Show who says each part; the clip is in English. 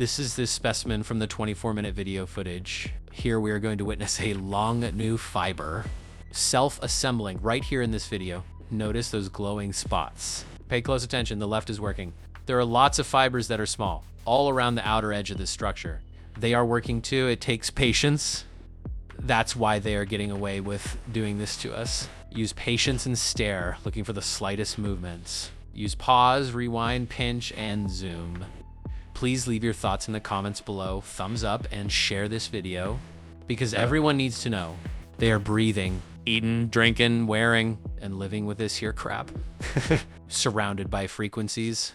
Speaker 1: This is this specimen from the 24-minute video footage. Here we are going to witness a long new fiber self-assembling right here in this video. Notice those glowing spots. Pay close attention, the left is working. There are lots of fibers that are small, all around the outer edge of this structure. They are working too, it takes patience. That's why they are getting away with doing this to us. Use patience and stare, looking for the slightest movements. Use pause, rewind, pinch, and zoom. Please leave your thoughts in the comments below, thumbs up, and share this video, because everyone needs to know they are breathing, eating, drinking, wearing, and living with this here crap. Surrounded by frequencies.